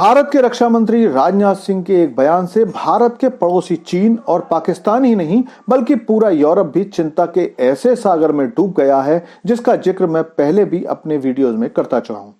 भारत के रक्षा मंत्री राजनाथ सिंह के एक बयान से भारत के पड़ोसी चीन और पाकिस्तान ही नहीं बल्कि पूरा यूरोप भी चिंता के ऐसे सागर में डूब गया है जिसका जिक्र मैं पहले भी अपने वीडियोस में करता चला हूं।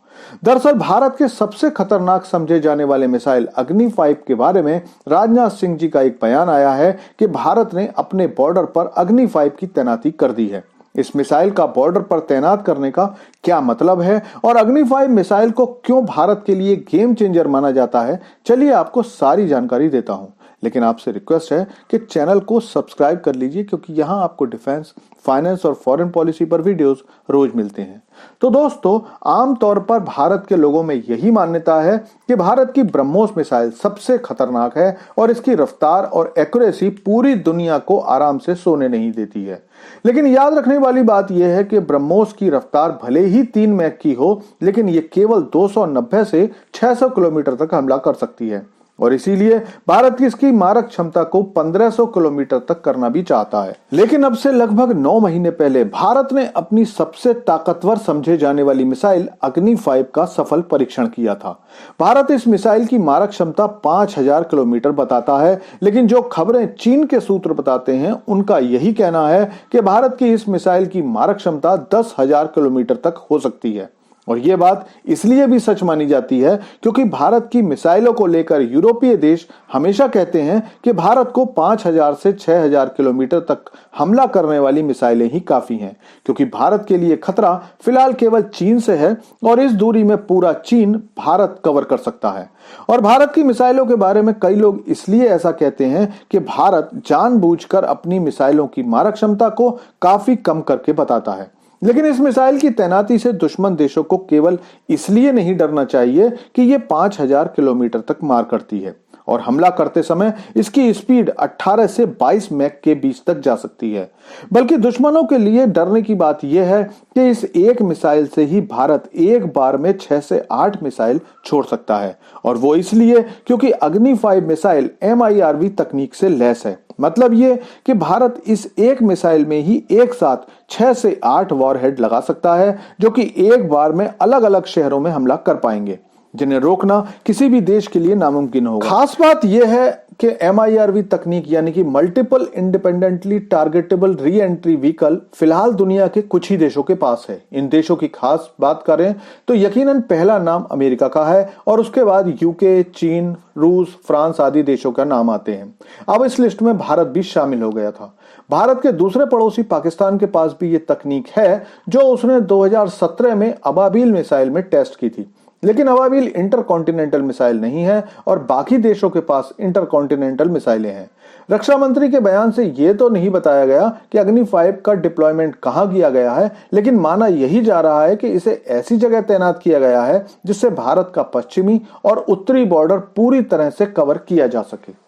दरअसल भारत के सबसे खतरनाक समझे जाने वाले मिसाइल अग्नि 5 के बारे में राजनाथ सिंह जी का एक बयान आया है कि भारत ने अपने बॉर्डर पर अग्नि 5 की तैनाती कर दी है। इस मिसाइल का बॉर्डर पर तैनात करने का क्या मतलब है और अग्नि 5 मिसाइल को क्यों भारत के लिए गेम चेंजर माना जाता है, चलिए आपको सारी जानकारी देता हूं। लेकिन आपसे रिक्वेस्ट है कि चैनल को सब्सक्राइब कर लीजिए क्योंकि यहां आपको डिफेंस, फाइनेंस और फॉरेन पॉलिसी पर वीडियोस रोज मिलते हैं। तो दोस्तों, आमतौर पर भारत के लोगों में यही मान्यता है कि भारत की ब्रह्मोस मिसाइल सबसे खतरनाक है और इसकी रफ्तार और एक्यूरेसी पूरी दुनिया को आराम से सोने नहीं देती है। लेकिन याद रखने वाली बात यह है कि ब्रह्मोस की रफ्तार भले ही 3 मैक की हो, लेकिन यह केवल 290 से 600 किलोमीटर तक हमला कर सकती है और इसीलिए भारत की इसकी मारक क्षमता को 1500 किलोमीटर तक करना भी चाहता है। लेकिन अब से लगभग 9 महीने पहले भारत ने अपनी सबसे ताकतवर समझे जाने वाली मिसाइल अग्नि 5 का सफल परीक्षण किया था। भारत इस मिसाइल की मारक क्षमता 5000 किलोमीटर बताता है, लेकिन जो खबरें चीन के सूत्र बताते हैं उनका यही कहना है कि भारत की इस मिसाइल की मारक क्षमता 10,000 किलोमीटर तक हो सकती है। और यह बात इसलिए भी सच मानी जाती है क्योंकि भारत की मिसाइलों को लेकर यूरोपीय देश हमेशा कहते हैं कि भारत को 5000 से 6000 किलोमीटर तक हमला करने वाली मिसाइलें ही काफी हैं, क्योंकि भारत के लिए खतरा फिलहाल केवल चीन से है और इस दूरी में पूरा चीन भारत कवर कर सकता है। और भारत की मिसाइलों के बारे में कई लोग इसलिए ऐसा कहते हैं कि भारत जानबूझकर अपनी मिसाइलों की मारक क्षमता को काफी कम करके बताता है। लेकिन इस मिसाइल की तैनाती से दुश्मन देशों को केवल इसलिए नहीं डरना चाहिए कि ये 5000 किलोमीटर तक मार करती है और हमला करते समय इसकी स्पीड 18 से 22 मैक के बीच तक जा सकती है, बल्कि दुश्मनों के लिए डरने की बात यह है कि इस एक मिसाइल से ही भारत एक बार में 6 से 8 मिसाइल छोड़ सकता है और वो इसलिए क्योंकि अग्नि 5 मिसाइल MIRV तकनीक से लैस है। मतलब ये कि भारत इस एक मिसाइल में ही एक साथ 6 से 8 वॉरहेड लगा सकता है, जो कि एक बार में अलग अलग शहरों में हमला कर पाएंगे, जिन्हें रोकना किसी भी देश के लिए नामुमकिन होगा। खास बात यह है कि MIRV तकनीक यानी कि multiple independently targetable re entry vehicle फिलहाल दुनिया के कुछ ही देशों के पास है। इन देशों की खास बात करें तो यकीनन पहला नाम अमेरिका का है और उसके बाद यूके, चीन, रूस, फ्रांस आदि देशों का नाम आते हैं। अब इस लिस्ट में भारत भी शामिल हो गया था। भारत के दूसरे पड़ोसी पाकिस्तान के पास भी ये तकनीक है जो उसने 2017 में अबाबील मिसाइल में टेस्ट की थी। लेकिन अबाबील इंटरकॉन्टिनेंटल मिसाइल नहीं है और बाकी देशों के पास इंटरकॉन्टिनेंटल मिसाइलें हैं। रक्षा मंत्री के बयान से यह तो नहीं बताया गया कि अग्नि 5 का डिप्लॉयमेंट कहां किया गया है, लेकिन माना यही जा रहा है कि इसे ऐसी जगह तैनात किया गया है जिससे भारत का पश्चिमी और उत्तरी बॉर्डर पूरी तरह से कवर किया जा सके।